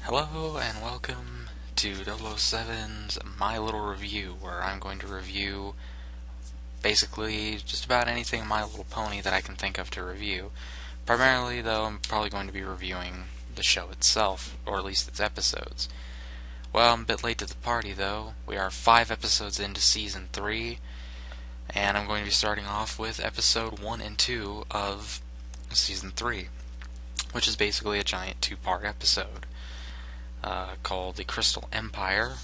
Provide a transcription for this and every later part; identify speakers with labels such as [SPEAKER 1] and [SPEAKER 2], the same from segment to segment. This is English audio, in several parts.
[SPEAKER 1] Hello and welcome to 007's My Little Review, where I'm going to review basically just about anything My Little Pony that I can think of to review. Primarily, though, I'm probably going to be reviewing the show itself, or at least its episodes. Well, I'm a bit late to the party, though. We are 5 episodes into Season 3, and I'm going to be starting off with Episode 1 and 2 of Season 3, which is basically a giant 2-part episode. Called The Crystal Empire,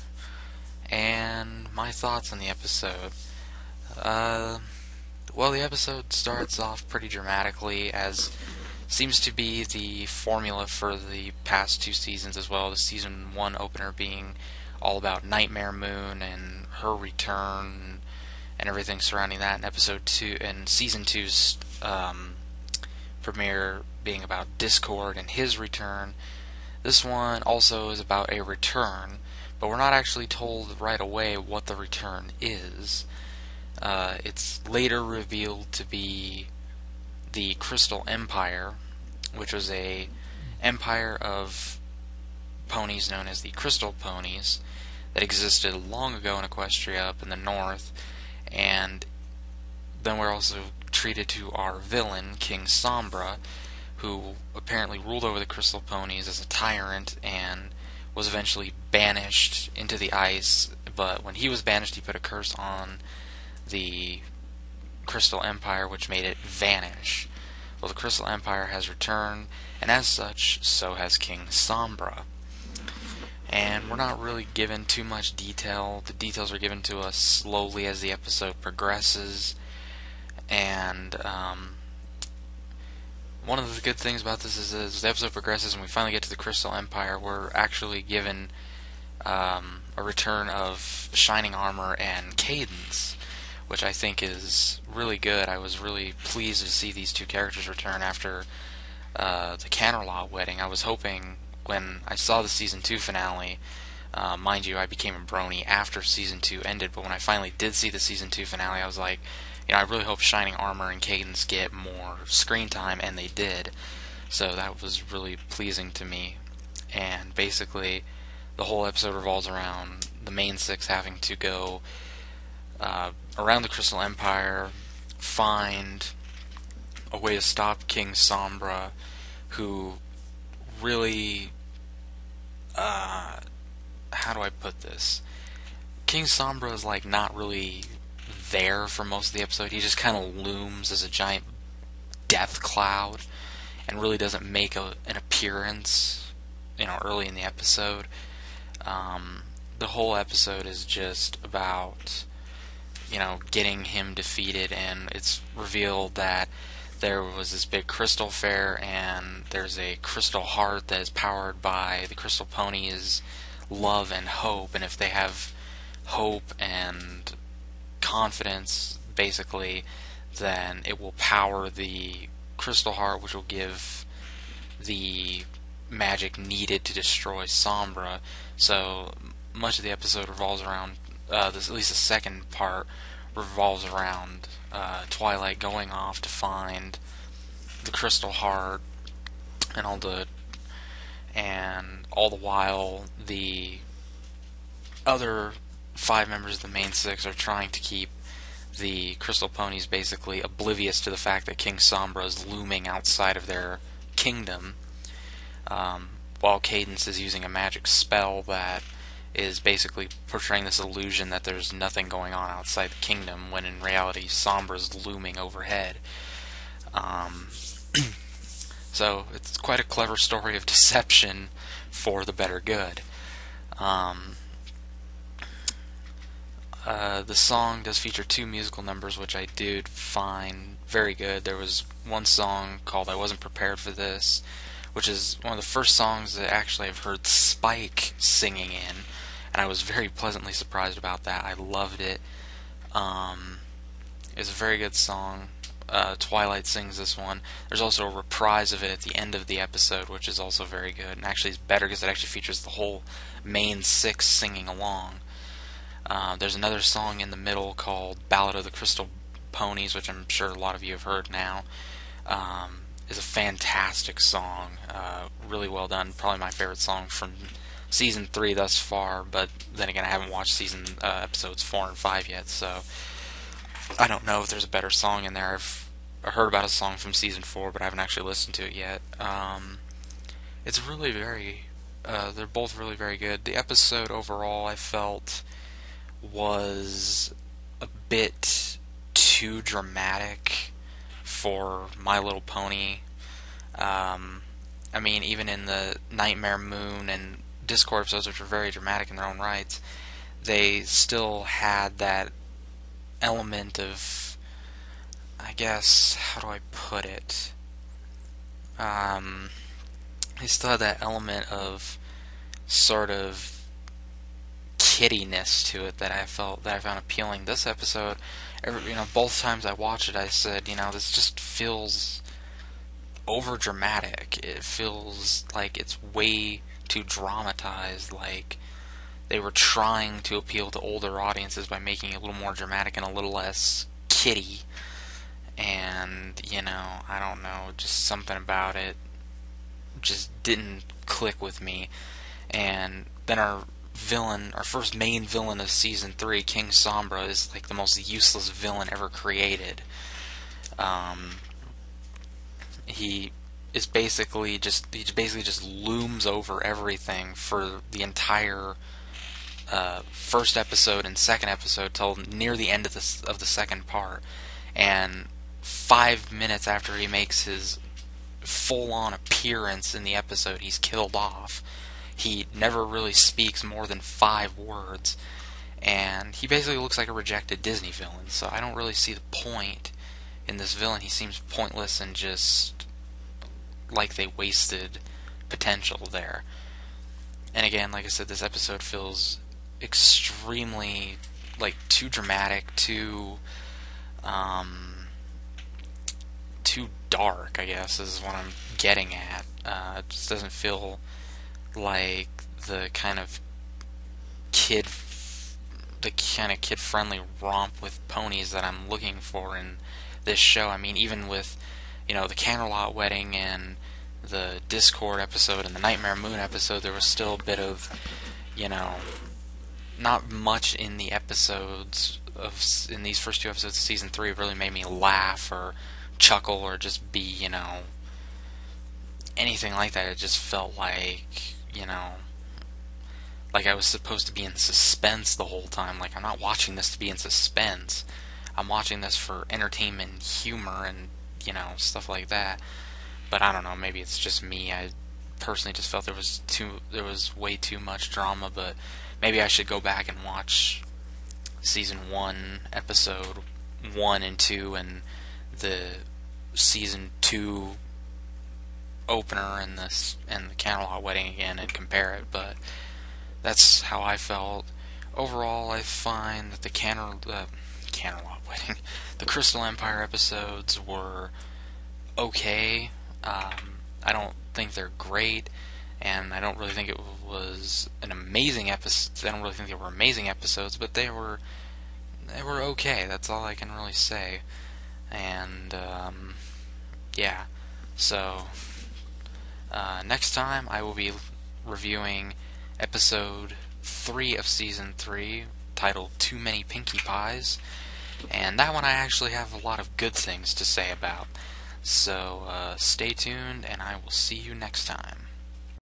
[SPEAKER 1] and my thoughts on the episode. Well, the episode starts off pretty dramatically, as seems to be the formula for the past 2 seasons as well. The Season 1 opener being all about Nightmare Moon and her return and everything surrounding that, and Episode 2 and Season 2's premiere being about Discord and his return. This one also is about a return, but we're not actually told right away what the return is. It's later revealed to be the Crystal Empire, which was a empire of ponies known as the Crystal Ponies that existed long ago in Equestria up in the north, and then we're also treated to our villain, King Sombra, who apparently ruled over the Crystal Ponies as a tyrant and was eventually banished into the ice. But when he was banished, he put a curse on the Crystal Empire, which made it vanish. Well, the Crystal Empire has returned, and as such, so has King Sombra. And we're not really given too much detail. The details are given to us slowly as the episode progresses, and one of the good things about this is as the episode progresses and we finally get to the Crystal Empire, we're actually given a return of Shining Armor and Cadence, which I think is really good. I was really pleased to see these two characters return after the Canterlot wedding. I was hoping when I saw the Season 2 finale, mind you, I became a brony after Season 2 ended, but when I finally did see the Season 2 finale, I was like, I really hope Shining Armor and Cadence get more screen time, and they did. So that was really pleasing to me. And basically, the whole episode revolves around the main 6 having to go around the Crystal Empire, find a way to stop King Sombra, who really... how do I put this? King Sombra is not really there for most of the episode. He just kind of looms as a giant death cloud and really doesn't make an appearance early in the episode. The whole episode is just about getting him defeated, and it's revealed that there was this big crystal fair, and there's a crystal heart that is powered by the Crystal Ponies' love and hope, and if they have hope and confidence, basically, then it will power the Crystal Heart, which will give the magic needed to destroy Sombra. So much of the episode revolves around at least the second part revolves around Twilight going off to find the Crystal Heart, and all the while the other 5 members of the main 6 are trying to keep the Crystal Ponies basically oblivious to the fact that King Sombra is looming outside of their kingdom, while Cadence is using a magic spell that is basically portraying this illusion that there's nothing going on outside the kingdom, when in reality Sombra's looming overhead. So it's quite a clever story of deception for the better good. The song does feature 2 musical numbers, which I did find very good. There was one song called I Wasn't Prepared for This, which is one of the first songs that actually I've heard Spike singing in, and I was very pleasantly surprised about that. I loved it. It's a very good song. Twilight sings this one. There's also a reprise of it at the end of the episode, which is also very good, and actually it's better because it actually features the whole main 6 singing along. There's another song in the middle called Ballad of the Crystal Ponies, which I'm sure a lot of you have heard now. is a fantastic song. Really well done. Probably my favorite song from season 3 thus far. But then again, I haven't watched episodes 4 and 5 yet, so I don't know if there's a better song in there. I've heard about a song from season 4, but I haven't actually listened to it yet. It's really very. They're both really very good. The episode overall, I felt, was a bit too dramatic for My Little Pony. I mean, even in the Nightmare Moon and Discord episodes, which were very dramatic in their own rights, they still had that element of, I guess, how do I put it? They still had that element of sort of kiddiness to it that I found appealing. This episode, both times I watched it, I said, this just feels over dramatic. It feels like it's way too dramatized. Like they were trying to appeal to older audiences by making it a little more dramatic and a little less kiddie. And I don't know, just something about it just didn't click with me. And then our first main villain of season 3, King Sombra, is like the most useless villain ever created. He basically just looms over everything for the entire first episode and second episode till near the end of the second part. And 5 minutes after he makes his full-on appearance in the episode, he's killed off. He never really speaks more than 5 words, and he basically looks like a rejected Disney villain. So I don't really see the point in this villain. He seems pointless and just like they wasted potential there. And again, like I said, this episode feels extremely too dramatic, too dark, I guess, is what I'm getting at. It just doesn't feel like the kind of kid-friendly romp with ponies that I'm looking for in this show. I mean, even with the Canterlot wedding and the Discord episode and the Nightmare Moon episode, there was still a bit of not much in the episodes in these first 2 episodes of season 3 really made me laugh or chuckle or just be anything like that. It just felt like like I was supposed to be in suspense the whole time. Like, I'm not watching this to be in suspense. I'm watching this for entertainment, humor, and stuff like that. But I don't know, maybe it's just me. I personally just felt there was way too much drama. But maybe I should go back and watch season 1, episode 1 and 2, and the season 2 opener and the Canterlot wedding again and compare it. But that's how I felt. Overall, I find that the Canterlot wedding, the Crystal Empire episodes were okay. I don't think they're great, and I don't really think it was an amazing episode. I don't really think they were amazing episodes, but they were okay. That's all I can really say. And yeah, so next time I will be reviewing episode 3 of season 3, titled Too Many Pinkie Pies, and that one I actually have a lot of good things to say about. So stay tuned, and I will see you next time.